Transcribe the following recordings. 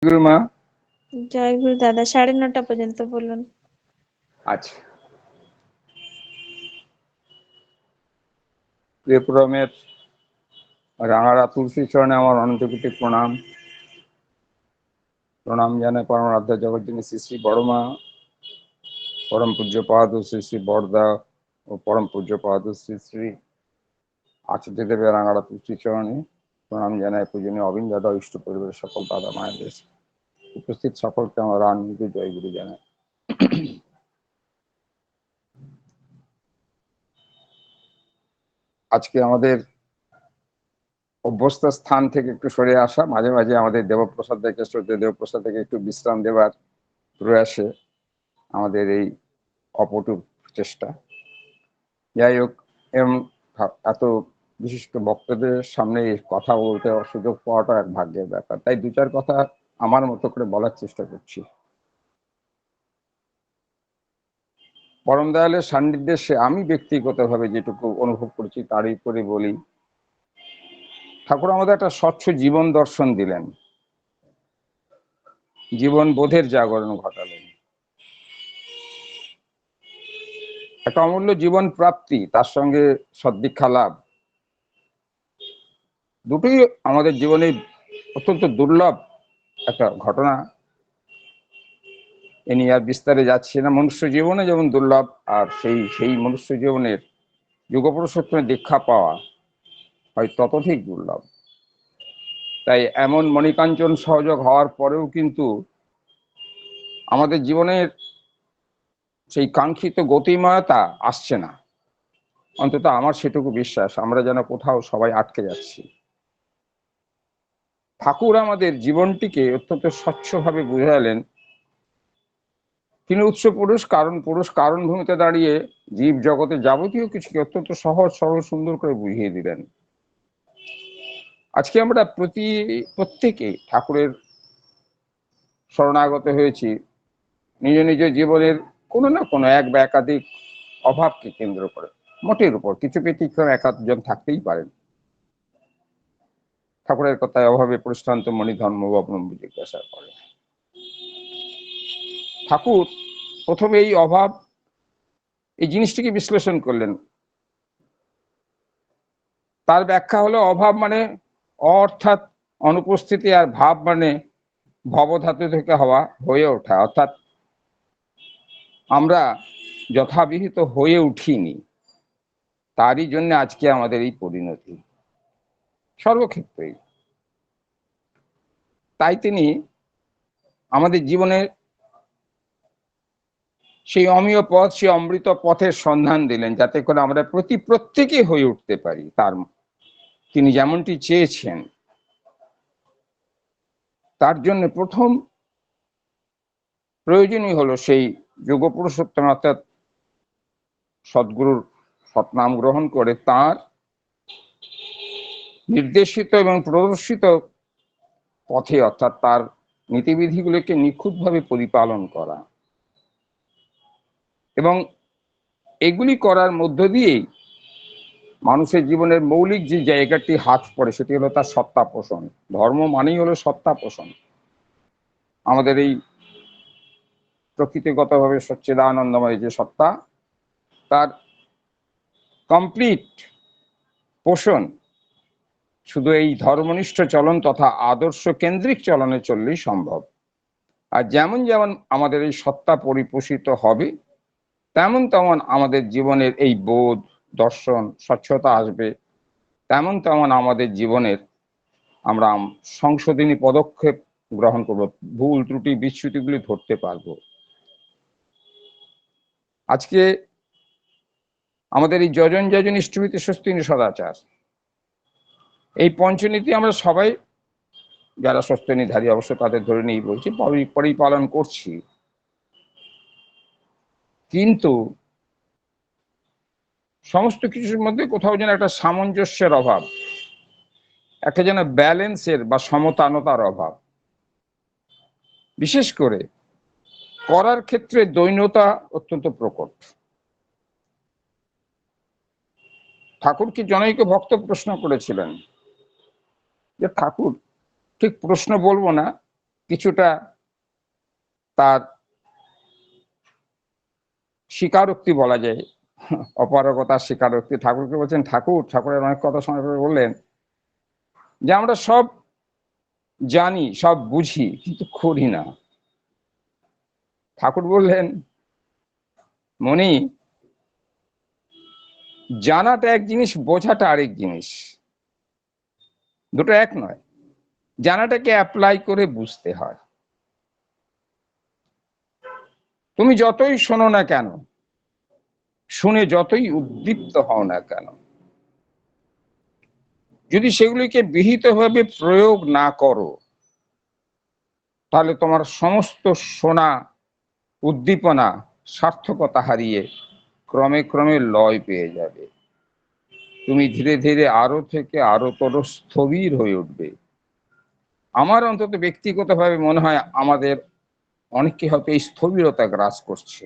গুরু মা। জয় গুরু দাদা। 9:30 পর্যন্ত বলুন। আচ্ছা, প্রিয়পুরমের রাঙারা তুলসী চরণে আমার অনন্তকোটি প্রণাম। প্রণাম জানাই পরমারাধ্য জগৎজনী শ্রী শ্রী বড়মা, পরম পূজ্য পাদ শ্রী শ্রী বরদা ও পরম পূজ্য পাদ শ্রী শ্রী আচার্য দেবের রাঙারা তুলসী চরণে প্রণাম জানাই পূজনীয় অবিন্দ দাদা, ইষ্ট পরিবারের সকল দাদা মায়েদের, উপস্থিত সকলকে আমার আনন্দ জয় গুরু জানাই। আজকে আমাদের অভ্যস্ত স্থান থেকে একটু সরে আসা, মাঝে মাঝে আমাদের দেবপ্রসাদ থেকে শ্রদ্ধেয় দেবপ্রসাদ থেকে একটু বিশ্রাম দেবার প্রয়াসে আমাদের এই অপটু চেষ্টা। যাই হোক, এরম এত বিশিষ্ট বক্তাদের সামনে কথা বলতে সুযোগ পাওয়াটা এক ভাগ্যের ব্যাপার। তাই দু চার কথা আমার মতো করে বলার চেষ্টা করছি। পরম দয়ালের সান্নিধ্যে আমি ব্যক্তিগতভাবে যেটুকু অনুভব করেছি তারই করে বলি। ঠাকুর আমাদের একটা স্বচ্ছ জীবন দর্শন দিলেন, জীবন বোধের জাগরণ ঘটালেন, একটা অমূল্য জীবন প্রাপ্তি, তার সঙ্গে সদ্দীক্ষা লাভ, দুটোই আমাদের জীবনে অত্যন্ত দুর্লভ একটা ঘটনা। এ নিয়ে আর বিস্তারে যাচ্ছি না। মনুষ্য জীবনে যেমন দুর্লভ, আর সেই মনুষ্য জীবনের যুগপুরুষোত্তমে দীক্ষা পাওয়া হয় ততোধিক দুর্লভ। তাই এমন মণিকাঞ্চন সহযোগ হওয়ার পরেও কিন্তু আমাদের জীবনের সেই কাঙ্ক্ষিত গতিময়তা আসছে না। অন্তত আমার সেটুকু বিশ্বাস, আমরা যেন কোথাও সবাই আটকে যাচ্ছি। ঠাকুর আমাদের জীবনটিকে অত্যন্ত স্বচ্ছভাবে বুঝালেন। তিনি উৎস পুরুষ, কারণ ভূমিতে দাঁড়িয়ে জীব জগতে যাবতীয় কিছুকে অত্যন্ত সহজ সরল সুন্দর করে বুঝিয়ে দিলেন। আজকে আমরা প্রত্যেকে ঠাকুরের শরণাগত হয়েছি নিজ নিজ জীবনের কোনো না কোনো এক বা একাধিক অভাবকে কেন্দ্র করে। মোটের উপর কিছু ব্যতিক্রম এক আধজন থাকতেই পারেন। ঠাকুরের কথায় অভাবে পরিশ্রান্ত মণি ধর্ম অবলম্বী জিজ্ঞাসা করে। ঠাকুর প্রথমে এই অভাব, এই জিনিসটিকে বিশ্লেষণ করলেন। তার ব্যাখ্যা হলো অভাব মানে অর্থাৎ অনুপস্থিতি, আর ভাব মানে ভবধাতু থেকে হয়ে ওঠা, অর্থাৎ আমরা যথাবিহিত হয়ে উঠিনি, তারই জন্য আজকে আমাদের এই পরিণতি সর্বক্ষেত্রেই। তাই তিনি আমাদের জীবনের সেই অমীয় পথ, সেই অমৃত পথের সন্ধান দিলেন, যাতে করে আমরা প্রত্যেকে হয়ে উঠতে পারি তার তিনি যেমনটি চেয়েছেন। তার জন্য প্রথম প্রয়োজনই হলো সেই যুগপুরুষোত্তম অর্থাৎ সদ্গুরুর সৎনাম গ্রহণ করে তার নির্দেশিত এবং প্রদর্শিত পথে, অর্থাৎ তার নীতিবিধিগুলোকে নিখুঁতভাবে পরিপালন করা, এবং এগুলি করার মধ্য দিয়েই মানুষের জীবনের মৌলিক যে জায়গাটি হাত পড়ে সেটি হলো তার সত্তা পোষণ। ধর্ম মানেই হলো সত্তা পোষণ। আমাদের এই প্রকৃতিগতভাবে সচ্চিদানন্দময় যে সত্তা, তার কমপ্লিট পোষণ শুধু এই ধর্মনিষ্ঠ চলন তথা আদর্শ কেন্দ্রিক চলনে চললেই সম্ভব। আর যেমন যেমন আমাদের এই সত্তা পরিপোষিত হবে, তেমন তেমন আমাদের জীবনের এই বোধ দর্শন স্বচ্ছতা আসবে, তেমন তেমন আমাদের জীবনের আমরা সংশোধনী পদক্ষেপ গ্রহণ করব, ভুল ত্রুটি বিচ্যুতিগুলি ধরতে পারবো। আজকে আমাদের এই যজন যজন ইষ্টমিতি স্বস্তিনী সদাচার, এই পঞ্চনীতি আমরা সবাই যারা স্বস্তিনীধারী অবশ্য তাদের ধরে নিয়েই বলছি, পরিপালন করছি। কিন্তু সমস্ত কিছুর মধ্যে কোথাও যেন একটা সামঞ্জস্যের অভাব, একটা যেন ব্যালেন্সের বা সমতানতার অভাব। বিশেষ করে করার ক্ষেত্রে দৈন্যতা অত্যন্ত প্রকট। ঠাকুরকে জনৈক ভক্ত প্রশ্ন করেছিলেন যে ঠাকুর, ঠিক প্রশ্ন বলবো না, কিছুটা তার স্বীকারোক্তি বলা যায়, অপারগতার স্বীকারোক্তি। ঠাকুরকে বলছেন, ঠাকুরের অনেক কথা শোনার পরে বললেন যে আমরা সব জানি, সব বুঝি, কিন্তু করি না। ঠাকুর বললেন, মনি, জানাটা এক জিনিস, বোঝাটা আরেক জিনিস, দুটো এক নয়। জানাটাকে অ্যাপ্লাই করে বুঝতে হয়। তুমি যতই শোনো না কেন, শুনে যতই উদ্দীপ্ত হও না কেন, যদি সেগুলিকে বিহিতভাবে প্রয়োগ না করো, তাহলে তোমার সমস্ত শোনা, উদ্দীপনা সার্থকতা হারিয়ে ক্রমে ক্রমে লয় পেয়ে যাবে। তুমি ধীরে ধীরে আরো থেকে আরো তোর স্থবির হয়ে উঠবে। আমার অন্তত ব্যক্তিগতভাবে মনে হয় আমাদের অনেককে হয়তো এই স্থবিরতা গ্রাস করছে।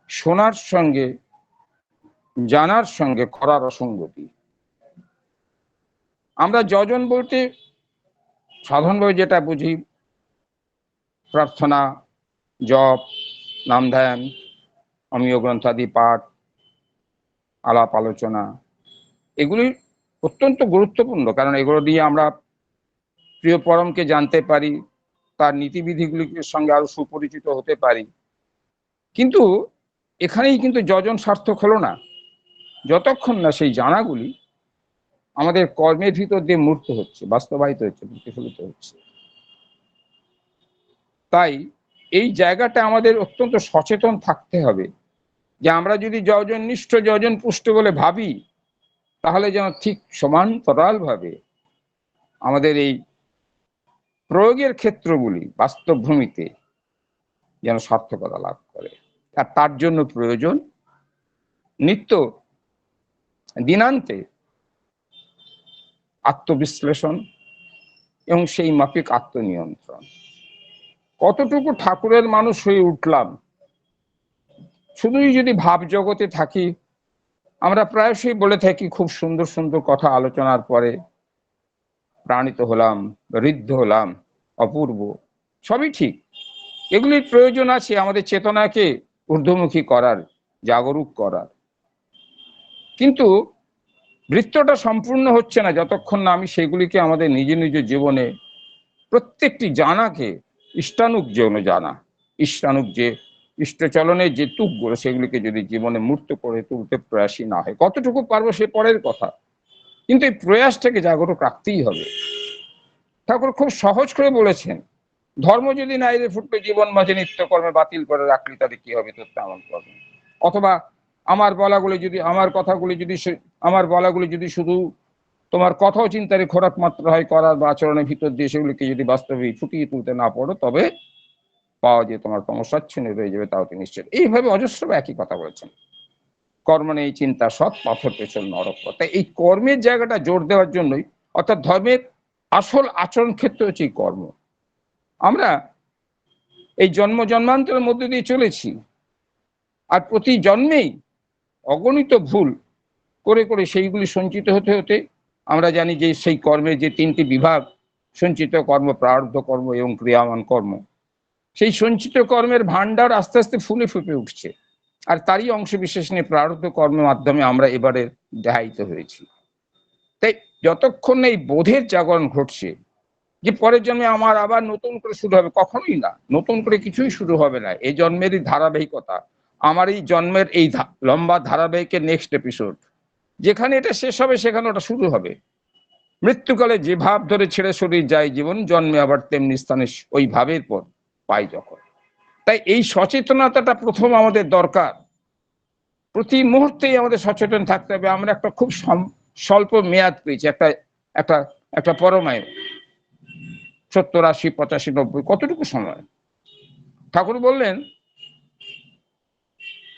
শোনার সঙ্গে জানার সঙ্গে করার অসঙ্গতি। আমরা যজন বলতে সাধারণভাবে যেটা বুঝি, প্রার্থনা, জপ, নাম ধ্যান, অমীয় গ্রন্থাদি পাঠ, আলাপ আলোচনা, এগুলি অত্যন্ত গুরুত্বপূর্ণ, কারণ এগুলো দিয়ে আমরা প্রিয় পরমকে জানতে পারি, তার নীতিবিধিগুলির সঙ্গে আরো সুপরিচিত হতে পারি। কিন্তু এখানেই কিন্তু যজন সার্থক হলো না, যতক্ষণ না সেই জানাগুলি আমাদের কর্মের ভিতর দিয়ে মূর্ত হচ্ছে, বাস্তবায়িত হচ্ছে, প্রতিফলিত হচ্ছে। তাই এই জায়গাটা আমাদের অত্যন্ত সচেতন থাকতে হবে যে আমরা যদি যজননিষ্ঠ, যজন পুষ্ট বলে ভাবি, তাহলে যেন ঠিক সমান্তরাল ভাবে আমাদের এই প্রয়োগের ক্ষেত্রগুলি বাস্তব ভূমিতে যেন সার্থকতা লাভ করে। আর তার জন্য প্রয়োজন নিত্য দিনান্তে আত্মবিশ্লেষণ এবং সেই মাফিক আত্মনিয়ন্ত্রণ। কতটুকু ঠাকুরের মানুষ হয়ে উঠলাম, শুধুই যদি ভাব জগতে থাকি। আমরা প্রায়শই বলে থাকি, খুব সুন্দর সুন্দর কথা আলোচনার পরে প্রাণিত হলাম, ঋদ্ধ হলাম, অপূর্ব, সবই ঠিক। এগুলির প্রয়োজন আছে আমাদের চেতনাকে ঊর্ধ্বমুখী করার, জাগরুক করার। কিন্তু বৃত্তটা সম্পূর্ণ হচ্ছে না যতক্ষণ না আমি সেগুলিকে আমাদের নিজ নিজ জীবনে প্রত্যেকটি জানাকে ইষ্টানুক যেন জানা, ইষ্টানুক যে ইষ্টচলনের যে তুকগুলো, সেগুলিকে যদি জীবনে মূর্ত করে তুলতে প্রয়াসী না হয়, কতটুকু পারবো সে পরের কথা, কিন্তু এই প্রয়াসটাকে জাগরুক রাখতেই হবে। ঠাকুর খুব সহজ করে বলেছেন, ধর্ম যদি নাইরে ফুটবে জীবন মাঝে নিত্য কর্মে বাতিল করে রাখলি, তাহলে কি হবে তোর তেমন কর্ম। অথবা আমার বলাগুলি যদি, আমার বলাগুলি যদি শুধু তোমার কথা ও চিন্তারে খোরাক মাত্র হয়, করার বা আচরণের ভিতর দিয়ে সেগুলিকে যদি বাস্তবে ফুটিয়ে তুলতে না পারো, তবে পাওয়া যে তোমার কর্মস্বাচ্ছন্দ্য রয়ে যাবে, তাও তিনি নিশ্চিত। এইভাবে অজস্র একই কথা বলেছেন। কর্ম নেই চিন্তা সৎ, পাথর পেছন নরক। তাই এই কর্মের জায়গাটা জোর দেওয়ার জন্যই, অর্থাৎ ধর্মের আসল আচরণ ক্ষেত্র হচ্ছে এই কর্ম। আমরা এই জন্ম জন্মান্তরের মধ্যে দিয়ে চলেছি, আর প্রতি জন্মেই অগণিত ভুল করে করে সেইগুলি সঞ্চিত হতে হতে আমরা জানি যে সেই কর্মের যে তিনটি বিভাগ, সঞ্চিত কর্ম, প্রারব্ধ কর্ম এবং ক্রিয়ামান কর্ম, সেই সঞ্চিত কর্মের ভান্ডার আস্তে আস্তে ফুলে ফুটে উঠছে। আর তারই অংশ বিশেষ নিয়ে প্রারব্ধ কর্মের মাধ্যমে আমরা এবারে দেহায়িত হয়েছি। তাই যতক্ষণ এই বোধের জাগরণ ঘটছে যে পরের জন্মে আমার আবার নতুন করে শুরু হবে, কখনোই না, নতুন করে কিছুই শুরু হবে না। এই জন্মেরই ধারাবাহিকতা, আমার এই জন্মের এই লম্বা ধারাবাহিকের নেক্সট এপিসোড, যেখানে এটা শেষ হবে সেখানে ওটা শুরু হবে। মৃত্যুকালে যে ভাব ধরে ছেড়ে শরীর যায় জীবন, জন্মে আবার তেমনি স্থানে ওই ভাবের পর পাই যখন। তাই এই সচেতনতাটা প্রথম আমাদের দরকার। প্রতি মুহূর্তেই আমাদের সচেতন থাকতে হবে। আমরা একটা খুব স্বল্প মেয়াদ পেয়েছি, একটা একটা একটা পরমায়ু, 70, 80, 85, 90, কতটুকু সময়। ঠাকুর বললেন,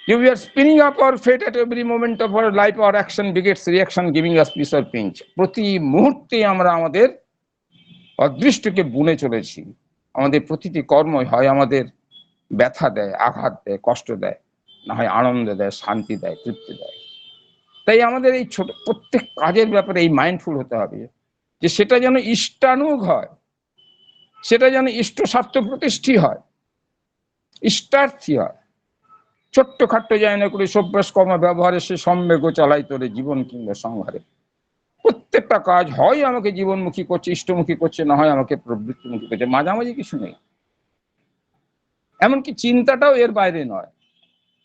we are spinning up our fate at every moment of our life. Our action begets reaction, giving us piece or pinch. প্রতি মুহূর্তে আমরা আমাদের অদৃষ্টকে বুনে চলেছি। আমাদের প্রতিটি কর্মই হয় আমাদের ব্যথা দেয়, আঘাত দেয়, কষ্ট দেয়, না হয় আনন্দ দেয়, শান্তি দেয়, তৃপ্তি দেয়। তাই আমাদের এই ছোট প্রত্যেক কাজের ব্যাপারে এই মাইন্ডফুল হতে হবে যে সেটা যেন ইষ্টানুগ হয়, সেটা যেন ইষ্ট স্বার্থ প্রতিষ্ঠী হয়, ইষ্টার্থী হয়। ছোট্টখাট্ট যায় না করে সভ্যাস কর্ম ব্যবহারে সে সম্বেগ চালাই তোরে জীবন কিংবা সংহারে। প্রত্যেকটা কাজ হয় আমাকে জীবনমুখী করছে, ইষ্টমুখী করছে, না হয় আমাকে প্রবৃত্তিমুখী করছে, মাঝামাঝি কিছু নেই। এমনকি চিন্তাটাও এর বাইরে নয়।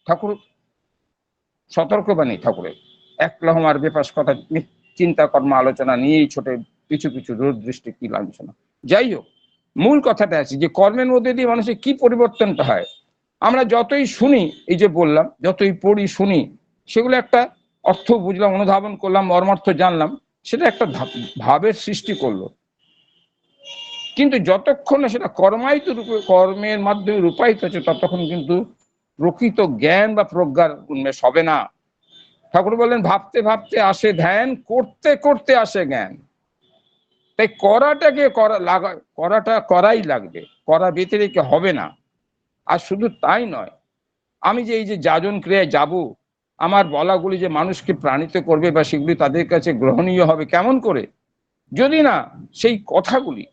ঠাকুর সতর্কবাণী ঠাকুরের একলহমার বেপাস কথা চিন্তা কর্ম আলোচনা নিয়েই ছোটে পিছু পিছু দূরদৃষ্টি কি লাঞ্ছনা। যাই হোক, মূল কথাটা আছে যে কর্মের মধ্যে দিয়ে মানুষের কি পরিবর্তনটা হয়। আমরা যতই শুনি, এই যে বললাম, যতই পড়ি শুনি, সেগুলো একটা অর্থ বুঝলাম, অনুধাবন করলাম, মর্মার্থ জানলাম, সেটা একটা ভাবের সৃষ্টি করলো। কিন্তু যতক্ষণ না সেটা কর্মায়িত রূপে, কর্মের মাধ্যমে রূপায়িত হচ্ছে, ততক্ষণ কিন্তু প্রকৃত জ্ঞান বা প্রজ্ঞার উন্মেষ হবে না। ঠাকুর বললেন ভাবতে ভাবতে আসে ধ্যান, করতে করতে আসে জ্ঞান। তাই করাটাকে করাটা করাই লাগবে, করা ব্যতিরেকে হবে না। আর শুধু তাই নয়, আমি যে এই যে যাজন ক্রিয়ায় যাব, আমার বলাগুলি যে মানুষকে প্রাণিত করবে বা সেগুলি তাদের কাছে গ্রহণীয় হবে কেমন করে, যদি না সেই কথাগুলি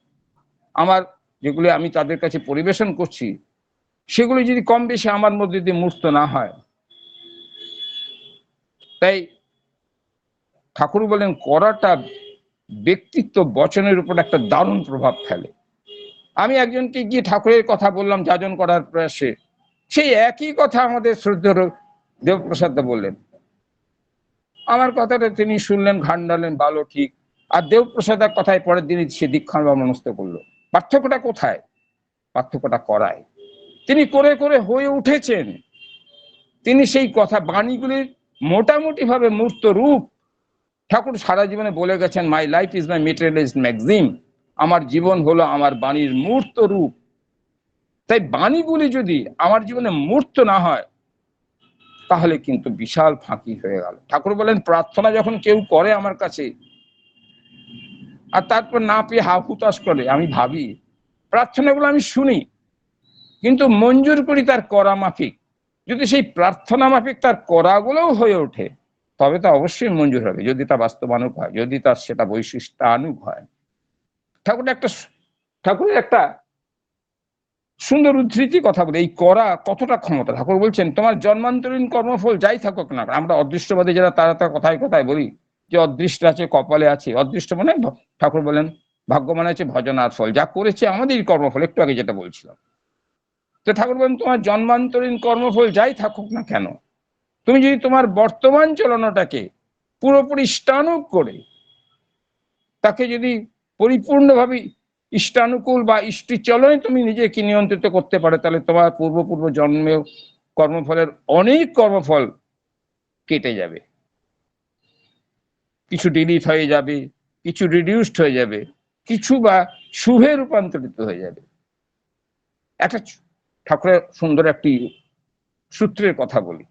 আমার, যেগুলি আমি তাদের কাছে পরিবেশন করছি, সেগুলি যদি কম বেশি আমার মধ্যে দিয়ে মূর্ত না হয়। তাই ঠাকুর বলেন করাটা ব্যক্তিত্ব বচনের উপর একটা দারুণ প্রভাব ফেলে। আমি একজনকে গিয়ে ঠাকুরের কথা বললাম যাজন করার প্রয়াসে, সেই একই কথা আমাদের শ্রদ্ধেয় দেবপ্রসাদ বললেন। আমার কথাটা তিনি শুনলেন, ঘান্ডালেন, ভালো ঠিক। আর দেবপ্রসাদের কথায় পরের দিনই সে দীক্ষা বা মনস্থ করলো। পার্থক্যটা কোথায়? পার্থক্যটা করায়। তিনি করে করে হয়ে উঠেছেন। তিনি সেই কথা বাণীগুলির মোটামুটি ভাবে মূর্ত রূপ। ঠাকুর সারা জীবনে বলে গেছেন, my life is my মেটেরিয়ালিস্ট maxim, আমার জীবন হলো আমার বাণীর মূর্ত রূপ। তাই বাণীগুলি যদি আমার জীবনে মূর্ত না হয়, তাহলে কিন্তু বিশাল ফাঁকি হয়ে গেল। ঠাকুর বলেন প্রার্থনা যখন কেউ করে আমার কাছে, আর তারপর না পেয়ে হা হুতাশ করে, আমি ভাবি প্রার্থনাগুলো আমি শুনি, কিন্তু মঞ্জুর করি তার করা মাফিক। যদি সেই প্রার্থনা মাফিক তার করাগুলোও হয়ে ওঠে, তবে তা অবশ্যই মঞ্জুর হবে, যদি তা বাস্তবানুক হয়, যদি তার সেটা বৈশিষ্ট্যানুক হয়। ঠাকুরের একটা সুন্দর উদ্ধৃতি কথা বলে, এই করা কতটা ক্ষমতা। ঠাকুর বলছেন তোমার জন্মান্তরীণ কর্মফল যাই থাকুক না, আমরা অদৃষ্টবাদী যারা, তারা তো কথায় কথায় বলি যে অদৃষ্ট আছে, কপালে আছে। অদৃষ্ট মানে ঠাকুর বলেন ভাগ্যবান আছে ভজনার ফল, যা করেছে আমাদেরই কর্মফল, একটু আগে যেটা বলছিলাম। তো ঠাকুর বলেন তোমার জন্মান্তরীণ কর্মফল যাই থাকুক না কেন, তুমি যদি তোমার বর্তমান চলনটাকে পুরোপুরি ইষ্টানুক করে, তাকে যদি পরিপূর্ণভাবে ইষ্টানুকূল বা ইষ্টি চলনে তুমি নিজেকে নিয়ন্ত্রিত করতে পারো, তাহলে তোমার পূর্ব জন্মেও কর্মফলের অনেক কর্মফল কেটে যাবে। কিছু ডিলিট হয়ে যাবে, কিছু রিডিউসড হয়ে যাবে, কিছু বা শুভে রূপান্তরিত হয়ে যাবে। একটা ঠাকুরের সুন্দর একটি সূত্রের কথা বলি।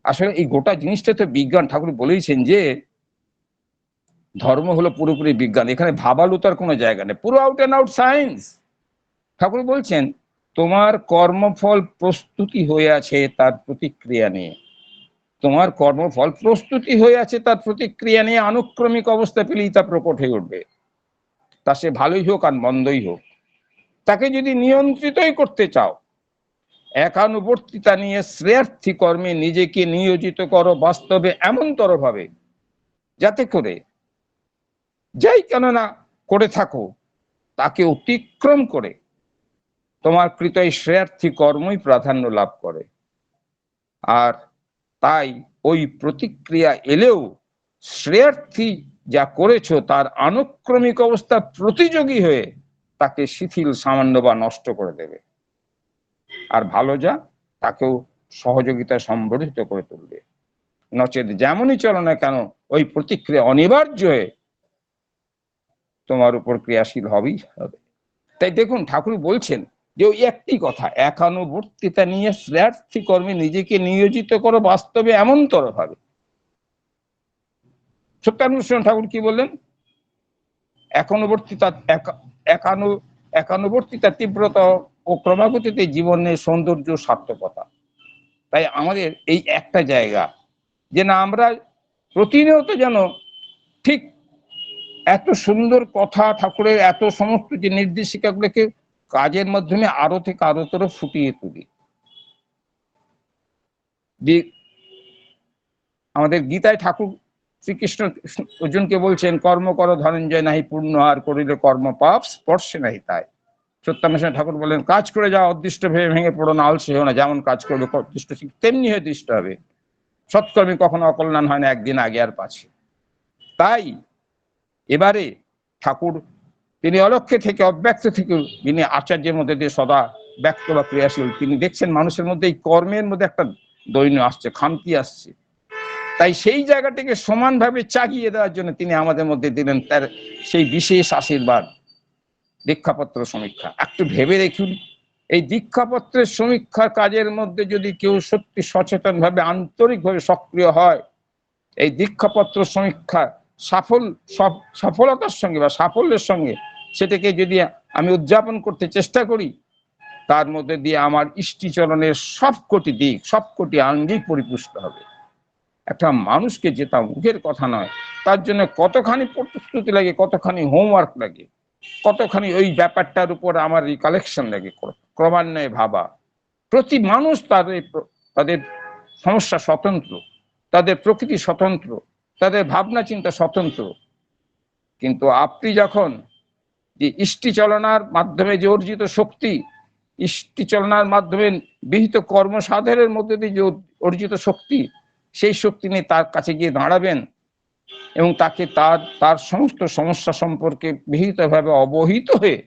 আসলে এই গোটা জিনিসটা তো বিজ্ঞান। ঠাকুর বলেইছেন যে ধর্ম হলো পুরোপুরি বিজ্ঞান, এখানে ভাবালুতার কোনো জায়গা নেই, পুরো আউট অ্যান্ড আউট সায়েন্স। ঠাকুর বলছেন তোমার কর্মফল প্রস্তুতি হয়ে আছে তার প্রতিক্রিয়া নিয়ে, তোমার কর্মফল প্রস্তুতি হয়ে আছে তার প্রতিক্রিয়া নিয়ে, আনুক্রমিক অবস্থা পেলেই তা প্রকট হয়ে উঠবে। তা সে ভালোই হোক আর মন্দই হোক, তাকে যদি নিয়ন্ত্রিতই করতে চাও, একানুবর্তিতা নিয়ে শ্রেয়ার্থী কর্মে নিজেকে নিয়োজিত করো বাস্তবে এমনতর ভাবে, যাতে করে যাই কেন না করে থাকো, তাকে অতিক্রম করে তোমার কৃত শ্রেয়ার্থী কর্মই প্রাধান্য লাভ করে। আর তাই ওই প্রতিক্রিয়া এলেও শ্রেয়ার্থী যা করেছো তার আনুক্রমিক অবস্থা প্রতিযোগী হয়ে তাকে শিথিল, সামান্য বা নষ্ট করে দেবে। আর ভালো যা, তাকেও সহযোগিতা সম্বর্ধিত করে তুলবে। নচেত যেমনই চলো না কেন, ওই প্রতিক্রিয়া অনিবার্য হয়ে তোমার উপর ক্রিয়াশীল হবেই হবে। তাই দেখুন ঠাকুর বলছেন যে ওই একটি কথা, একানুবর্তিতা নিয়ে শ্রেয়ার্থী কর্মে নিজেকে নিয়োজিত করো বাস্তবে এমনতর ভাবে। সত্যানুষ্ঠান ঠাকুর কি বললেন? একানুবর্তিতা তীব্রতা ও ক্রমাগতিতে জীবনের সৌন্দর্য সার্থকতা। তাই আমাদের এই একটা জায়গা যে না, আমরা প্রতিনিয়ত যেন ঠিক এত সুন্দর কথা ঠাকুরের, এত সমস্ত যে নির্দেশিকাগুলোকে কাজের মাধ্যমে আরো থেকে আরোতর ফুটিয়ে তুলি। আমাদের গীতায় ঠাকুর শ্রীকৃষ্ণ অর্জুনকে বলছেন, কর্ম করো ধনঞ্জয়, নাহি পূর্ণ আর করিলে কর্ম পাপ স্পর্শে নাহি তাই। সত্যান্বেষণ ঠাকুর বলেন, কাজ করে যাও, অদৃষ্ট ভেবে ভেঙে পড়ো না, আলসে হো না, যেমন কাজ করবে অদৃষ্ট ঠিক তেমনি হয়ে দৃষ্ট হবে। সৎকর্মী কখনো অকল্যাণ হয় না, একদিন আগে আর পাছে। তাই এবারে ঠাকুর তিনি অলক্ষ্যে থেকে অব্যক্ত থেকে যিনি আচার্যের মধ্যে দিয়ে সদা ব্যক্ত বা ক্রিয়াশীল, তিনি দেখছেন মানুষের মধ্যে এই কর্মের মধ্যে একটা দৈন্য আসছে, খামতি আসছে। তাই সেই জায়গাটিকে সমানভাবে চাগিয়ে দেওয়ার জন্য তিনি আমাদের মধ্যে দিলেন তার সেই বিশেষ আশীর্বাদ, দীক্ষাপত্র সমীক্ষা। একটু ভেবে দেখুন, এই দীক্ষাপত্রের সমীক্ষার কাজের মধ্যে যদি কেউ সত্যি সচেতনভাবে আন্তরিকভাবে সক্রিয় হয়, এই দীক্ষাপত্র সমীক্ষা সফলতার সঙ্গে বা সাফল্যের সঙ্গে সেটাকে যদি আমি উদযাপন করতে চেষ্টা করি, তার মধ্যে দিয়ে আমার ইষ্টিচরণের সবকটি দিক, সবকটি আঙ্গিক পরিপুষ্ট হবে। একটা মানুষকে যেটা মুখের কথা নয়, তার জন্য কতখানি প্রস্তুতি লাগে, কতখানি হোমওয়ার্ক লাগে, কতখানি ওই ব্যাপারটার উপর আমার রিকালেকশন লাগে, ক্রমান্বয়ে ভাবা। প্রতি মানুষ তাদের সমস্যা স্বতন্ত্র, তাদের প্রকৃতি স্বতন্ত্র, তাদের ভাবনা চিন্তা স্বতন্ত্র। কিন্তু আপনি যখন যে ইষ্টিচলনার মাধ্যমে যে অর্জিত শক্তি, ইষ্টিচলনার মাধ্যমে বিহিত কর্মসাধনের মধ্যে দিয়ে যে অর্জিত শক্তি, সেই শক্তি নিয়ে তার কাছে গিয়ে দাঁড়াবেন এবং তাকে তার সমস্ত সমস্যা সম্পর্কে বিহিতভাবে অবহিত হয়ে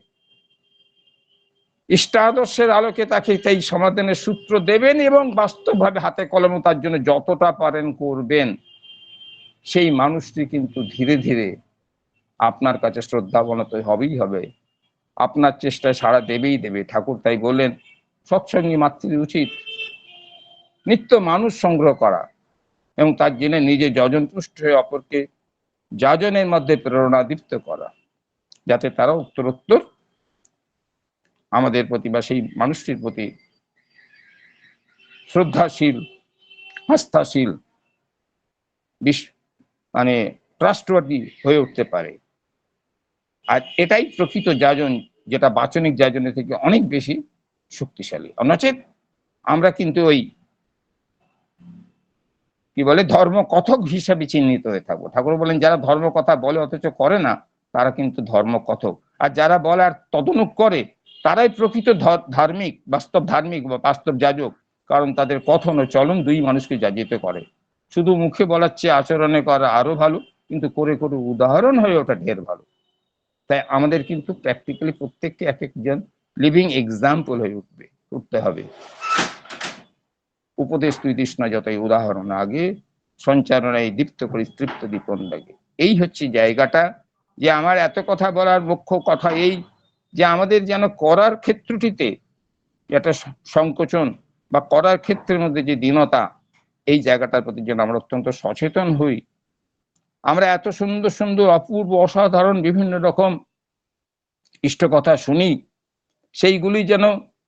ইষ্টাদর্শের আলোকে তাকে সেই সমাধানের সূত্র দেবেন এবং বাস্তবভাবে হাতে কলমে তার জন্য যতটা পারেন করবেন, সেই মানুষটি কিন্তু ধীরে ধীরে আপনার কাছে শ্রদ্ধাবনত হবেই হবে, আপনার চেষ্টায় সাড়া দেবেই দেবে। ঠাকুর তাই বললেন, সৎসঙ্গী মাতৃ উচিত নিত্য মানুষ সংগ্রহ করা এবং তার জন্য নিজে যজন তুষ্ট হয়ে অপরকে যাজনের মধ্যে প্রেরণা দীপ্ত করা, যাতে তারা উত্তরোত্তর আমাদের প্রতি বা সেই মানুষটির প্রতি শ্রদ্ধাশীল, আস্থাশীল, মানে ট্রাস্টওয়ার্দি হয়ে উঠতে পারে। আর এটাই প্রকৃত যাজন, যেটা বাচনিক যাজনের থেকে অনেক বেশি শক্তিশালী। নচেত আমরা কিন্তু ওই কি বলে ধর্মকথক হিসাবে চিহ্নিত হয়ে থাকবো। ঠাকুর বলেন, যারা ধর্ম কথা বলে অথচ করে না, তারা কিন্তু ধর্মকথক। আর যারা বলে আর তদনুক করে, তারাই প্রকৃত ধার্মিক, বাস্তব ধার্মিক বা বাস্তব যাজক। কারণ তাদের কথন ও চলন দুই মানুষকে যাজিত করে। শুধু মুখে বলার চেয়ে আচরণে করা আরো ভালো, কিন্তু করে করে উদাহরণ হয়ে ওঠা ঢের ভালো। তাই আমাদের কিন্তু প্র্যাকটিক্যালি প্রত্যেককে এক একজন লিভিং এক্সাম্পল হয়ে উঠতে হবে। উপদেশ তুই দিস না যতই, উদাহরণ আগে, সঞ্চারণায় দীপ্ত করি তৃপ্ত দীপন লাগে। এই হচ্ছে জায়গাটা, যে আমার এত কথা বলার মুখ্য কথা এই, যে আমাদের যেন করার ক্ষেত্রটিতে একটা সংকোচন বা করার ক্ষেত্রের মধ্যে যে দীনতা, এই জায়গাটার প্রতি যেন আমরা অত্যন্ত সচেতন হই। আমরা এত সুন্দর সুন্দর অপূর্ব অসাধারণ বিভিন্ন রকম ইষ্ট কথা শুনি, সেইগুলি যেন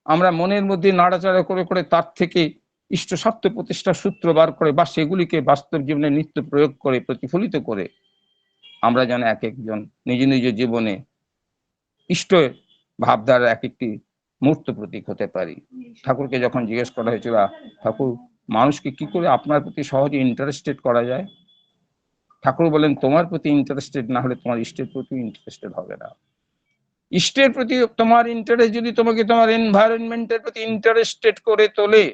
আমরা মনের মধ্যে নাড়াচাড়া করে করে তার থেকে ইষ্ট স্বার্থ প্রতিষ্ঠার সূত্র বার করে বা সেগুলিকে বাস্তব জীবনে নিত্য প্রয়োগ করে প্রতিফলিত করে আমরা যেন এক একজন নিজ নিজ জীবনে ইষ্ট ভাবধারার এক একটি মূর্ত প্রতীক হতে পারি। ঠাকুরকে যখন জিজ্ঞেস করা হয়েছিল, ঠাকুর মানুষকে কি করে আপনার প্রতি সহজে ইন্টারেস্টেড করা যায়, ঠাকুর বলেন, তোমার প্রতি ইন্টারেস্টেড না হলে তোমার ইষ্টের প্রতি ইন্টারেস্টেড হবে না। ইষ্টের প্রতি তোমার ইন্টারেস্ট যদি তোমাকে তোমার এনভায়রনমেন্টের প্রতি ইন্টারেস্টেড করে তোলে,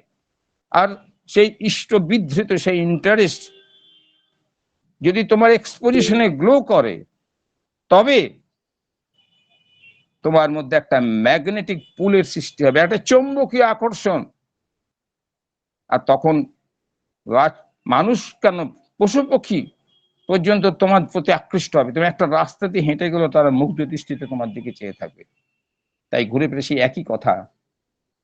আর সেই ইষ্ট বিধৃত সেই ইন্টারেস্ট যদি তোমার এক্সপোজিশনে গ্লো করে, তবে তোমার মধ্যে একটা ম্যাগনেটিক পুলের সৃষ্টি হবে, একটা চৌম্বকীয় আকর্ষণ। আর তখন মানুষ কেন, পশু পক্ষী পর্যন্ত তোমার প্রতি আকৃষ্ট হবে। তুমি একটা রাস্তা দিয়ে হেঁটে গেলে তারা মুগ্ধ দৃষ্টিতে তোমার দিকে চেয়ে থাকবে। তাই ঘুরে ফিরে সেই একই কথা,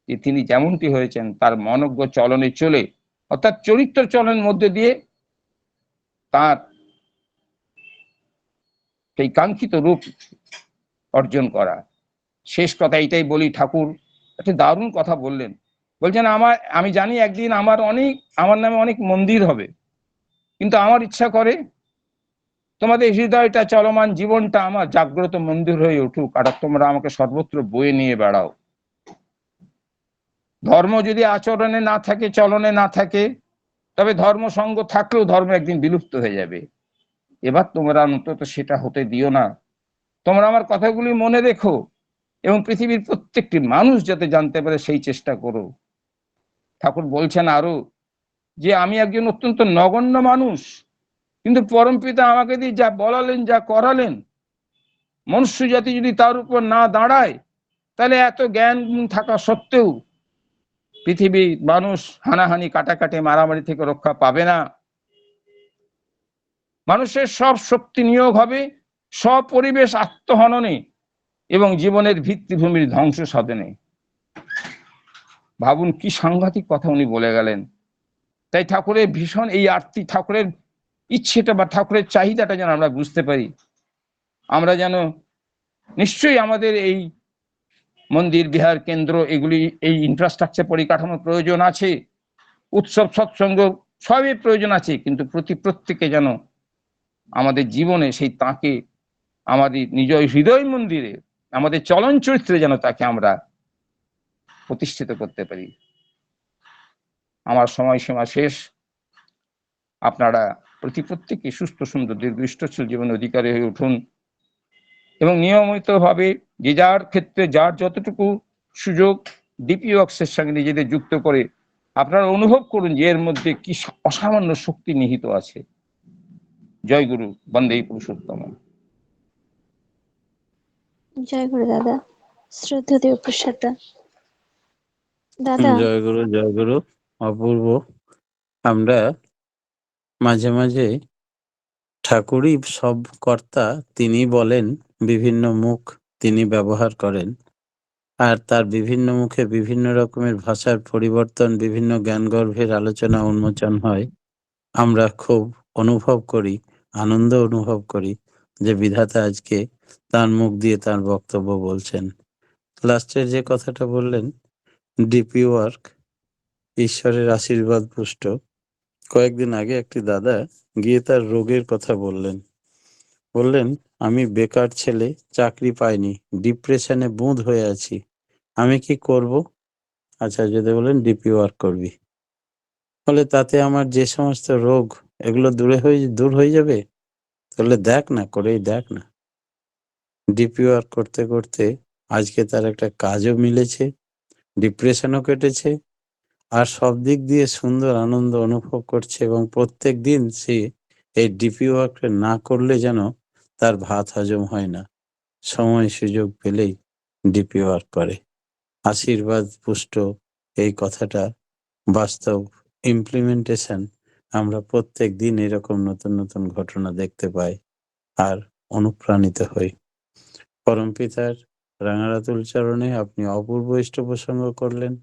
যে তিনি যেমনটি হয়েছেন তার মনজ্ঞ চলনে চলে, অর্থাৎ চরিত্র চলনের মধ্যে দিয়ে তার সেই কাঙ্ক্ষিত রূপ অর্জন করা। শেষ কথা এইটাই বলি, ঠাকুর একটা দারুণ কথা বললেন। বলছেন, আমি জানি একদিন আমার নামে অনেক মন্দির হবে, কিন্তু আমার ইচ্ছা করে তোমাদের হৃদয়টা, চলমান জীবনটা আমার জাগ্রত মন্দির হয়ে উঠুক, আর তোমরা আমাকে সর্বত্র বয়ে নিয়ে বেড়াও। ধর্ম যদি আচরণে না থাকে, চলনে না থাকে, তবে ধর্ম সঙ্গ থাকলেও ধর্ম একদিন বিলুপ্ত হয়ে যাবে। এবার তোমরা অন্তত সেটা হতে দিও না। তোমরা আমার কথাগুলি মনে রেখো এবং পৃথিবীর প্রত্যেকটি মানুষ যাতে জানতে পারে সেই চেষ্টা করো। ঠাকুর বলছেন আরো যে আমি একজন অত্যন্ত নগণ্য মানুষ, কিন্তু পরমপিতা আমাকে দিয়ে যা বলালেন, যা করালেন, মনুষ্য জাতি যদি তার উপর না দাঁড়ায়, তাহলে এত জ্ঞান থাকা সত্ত্বেও পৃথিবী মানুষ হানাহানি, কাটাকাটি, মারামারি থেকে রক্ষা পাবে না। মানুষের সব শক্তি নিয়োগ হবে স্বপরিবেশ আত্মহননে এবং জীবনের ভিত্তিভূমির ধ্বংস সাধনে। ভাবুন কি সাংঘাতিক কথা উনি বলে গেলেন। তাই ঠাকুরের ভীষণ এই আরতি, ঠাকুরের ইচ্ছেটা বা ঠাকুরের চাহিদাটা যেন আমরা বুঝতে পারি। আমরা যেন নিশ্চয়ই আমাদের এই মন্দির, বিহার, কেন্দ্র, এগুলি, এই ইনফ্রাস্ট্রাকচার পরিকাঠামোর প্রয়োজন আছে, উৎসব সৎসঙ্গ সবই প্রয়োজন আছে, কিন্তু প্রত্যেকে যেন আমাদের জীবনে সেই তাকে, আমাদের নিজ হৃদয় মন্দিরে, আমাদের চলন চরিত্রে যেন তাকে আমরা প্রতিষ্ঠিত করতে পারি। আমার সময়সীমা শেষ। আপনারা প্রত্যেকে সুস্থ, সুন্দর, দীর্ঘ জীবন অধিকারী হয়ে উঠুন এবং নিয়মিতভাবে যে যার ক্ষেত্রে যার যতটুকু সুযোগ ডিপি ওয়ার্কসের সঙ্গে নিজেদের যুক্ত করে আপনারা অনুভব করুন যে এর মধ্যে কি অসামান্য শক্তি নিহিত আছে। জয় গুরু, বন্দে পুরুষোত্তম। জয় গুরু দাদা। শ্রদ্ধেয় প্রসাদা দাদা। জয় গুরু, জয় গুরু। অপূর্ব। আমরা মাঝে মাঝে ঠাকুরই সব কর্তা, তিনি বলেন, বিভিন্ন মুখ তিনি ব্যবহার করেন, আর তার বিভিন্ন মুখে বিভিন্ন রকমের ভাষার পরিবর্তন, বিভিন্ন জ্ঞানগর্ভের আলোচনা উন্মোচন হয়। আমরা খুব অনুভব করি, আনন্দ অনুভব করি যে বিধাতা আজকে তার মুখ দিয়ে তার বক্তব্য বলছেন। লাস্টের যে কথাটা বললেন, ডিপি ওয়ার্ক ঈশ্বরের আশীর্বাদ পুষ্ট। কয়েকদিন আগে একটি দাদা গিয়ে তার রোগের কথা বললেন, আমি বেকার ছেলে, চাকরি পাইনি, ডিপ্রেশনে বুঁদ হয়ে আছি, আমি কি করব? আচ্ছা, যদি বলেন ডিপি ওয়ার্ক করবি, বলে তাতে আমার যে সমস্ত রোগ এগুলো দূর হয়ে যাবে। তাহলে দেখ না, করেই দেখ না। ডিপি ওয়ার্ক করতে করতে আজকে তার একটা কাজও মিলেছে, ডিপ্রেশনও কেটেছে, আর সব দিক দিয়ে সুন্দর আনন্দ অনুভব করছে। এবং প্রত্যেক দিন সে এই ডিপি ওয়ার্ক না করলে যেন তার ভাত হজম হয় না, সময় সুযোগ পেলেই ডিপি ওয়ার্ক করে। আশীর্বাদ পুষ্ট এই কথাটা বাস্তব ইমপ্লিমেন্টেশন। আমরা প্রত্যেক দিন এরকম নতুন নতুন ঘটনা দেখতে পাই আর অনুপ্রাণিত হই। পরমপিতার রাঙারাতুল চরণে আপনি অপূর্ব ইষ্ট প্রসঙ্গ করলেন।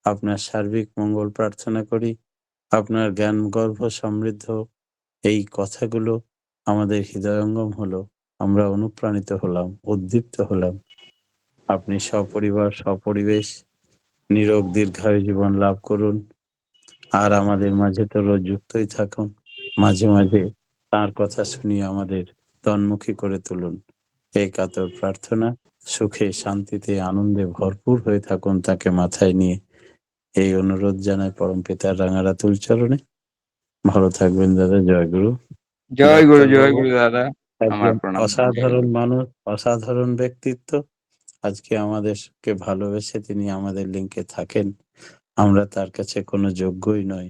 আপনার সার্বিক মঙ্গল প্রার্থনা করি। আপনার জ্ঞান গর্ভ সমৃদ্ধ এই কথাগুলো আমাদের হৃদয়ঙ্গম হলো, আমরা অনুপ্রাণিত হলাম, উদ্দীপ্ত হলাম। আপনি সপরিবার সপরিবেশ নিরোগ দীর্ঘায়ু জীবন লাভ করুন, আর আমাদের মাঝে তো রোজ যুক্তই থাকুন। মাঝে মাঝে তার কথা শুনিয়ে আমাদের তন্মুখী করে তুলুন। এই কাতর প্রার্থনা। সুখে শান্তিতে আনন্দে ভরপুর হয়ে থাকুন তাকে মাথায় নিয়ে, এই অনুরোধ জানায় পরমপিতার রাঙারাতুল চরণে। ভালো থাকবেন দাদা। জয় গুরু। জয় গুরু, ডাক্তার জয় বাবু গুরু দাদা, আমার একজন প্রণাম। অসাধারণ মানুষ, অসাধারণ ব্যক্তিত্ব। আজকে আমাদেরকে ভালোবেসে তিনি আমাদের লিঙ্কে থাকেন। আমরা তার কাছে কোনো যোগ্যই নই,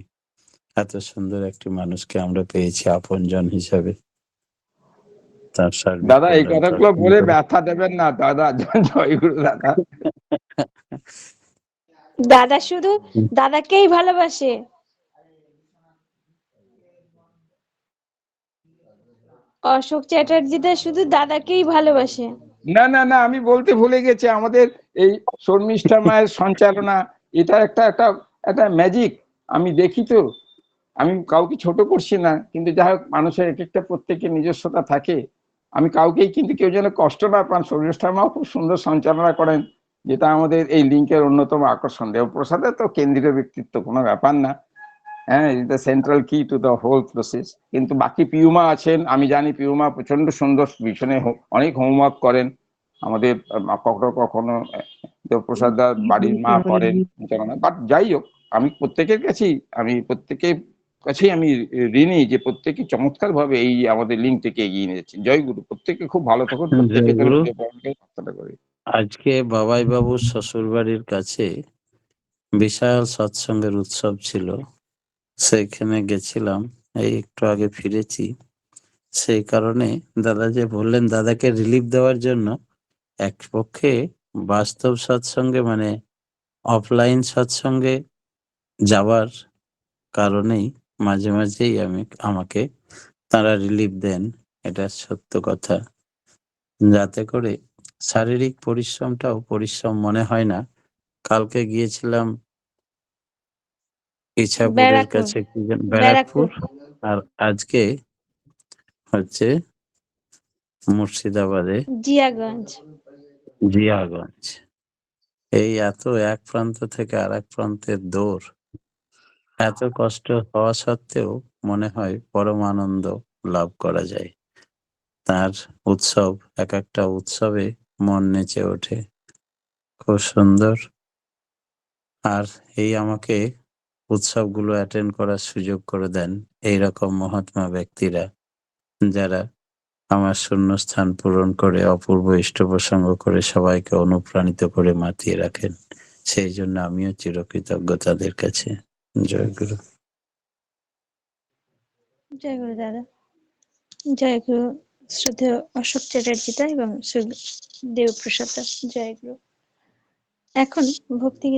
এত সুন্দর একটি মানুষকে আমরা পেয়েছি আপনজন হিসাবে। তার সার্বিক দাদা এই কল্যাণ কথাগুলো প্রার্থনা বলে করি। ব্যথা দেবেন না দাদা। জয় গুরু দাদা। দাদা শুধু দাদাকেই ভালোবাসে। অশোক চ্যাটার্জিদা শুধু দাদাকেই ভালোবাসে। না না না, আমি বলতে ভুলে গেছি, আমাদের এই শর্মিষ্ঠা মায়ের সঞ্চালনা, এটা একটা একটা একটা ম্যাজিক। আমি দেখি তো, আমি কাউকে ছোট করছি না, কিন্তু যাই হোক মানুষের এক একটা প্রত্যেকের নিজস্বতা থাকে। আমি কাউকেই, কিন্তু কেউ যেন কষ্ট না পান, শর্মিষ্ঠা মাও খুব সুন্দর সঞ্চালনা করেন, যেটা আমাদের এই লিঙ্কের অন্যতম আকর্ষণ। দেবপ্রসাদের তো কেন্দ্রীয় ব্যক্তিত্ব, কোনো ব্যাপার না। হ্যাঁ, ইজ দ্য সেন্ট্রাল কি টু দ্য হোল প্রসেস। কিন্তু বাকি পিউমা আছেন, আমি জানি পিউমা প্রচন্ড সুন্দর ভীষণে অনেক হোমওয়ার্ক করেন। আমাদের কখনো কখনো দেবপ্রসাদ দার বাড়ির মা করেন, বাট যাই হোক, আমি প্রত্যেকের কাছেই আমি ঋণী যে প্রত্যেকে চমৎকার ভাবে এই আমাদের লিঙ্কটিকে এগিয়ে নিয়েছেন। জয় গুরু, প্রত্যেকে খুব ভালো থাকুন, প্রত্যেকে যেন জয়গুরু। প্রার্থনা করি। আজকে বাবাই বাবুর শ্বশুর বাড়ির কাছে বিশাল সৎসঙ্গের উৎসব ছিল, সেইখানে গেছিলাম, এই একটু আগে ফিরেছি। সেই কারণে দাদা যে বললেন দাদাকে রিলিফ দেওয়ার জন্য, এক পক্ষে বাস্তব সৎসঙ্গে মানে অফলাইন সৎসঙ্গে যাওয়ার কারণেই মাঝে মাঝেই আমাকে তারা রিলিফ দেন, এটা সত্য কথা। যাতে করে শারীরিক পরিশ্রমটাও পরিশ্রম মনে হয় না। কালকে গিয়েছিলাম ইছাপুরের ব্যারাকপুর কাছে ব্যারাকপুর, আর আজকে হচ্ছে মুর্শিদাবাদে জিয়াগঞ্জ। জিয়াগঞ্জ। এই এত এক প্রান্ত থেকে আর এক প্রান্তের দৌড়, এত কষ্ট হওয়া সত্ত্বেও মনে হয় পরম আনন্দ লাভ করা যায়। তার উৎসব, এক একটা উৎসবে মন নেচে ওঠে, খুব সুন্দর। আর এই আমাকে উৎসবগুলো অ্যাটেন্ড করার সুযোগ করে দেন এইরকম মহাত্মা ব্যক্তিরা, যারা আমার শূন্যস্থান পূরণ করে অপূর্ব ইষ্ট প্রসঙ্গ করে সবাইকে অনুপ্রাণিত করে মাতিয়ে রাখেন। সেই জন্য আমিও চিরকৃতজ্ঞ তাদের কাছে। জয় গুরু। জয় গুরু দাদা। জয় গুরু শ্রদ্ধেয় অশোক চ্যাটার্জি দা এবং দেবপ্রসাদ দা। জয় গুরু। এখন ভক্তিগীত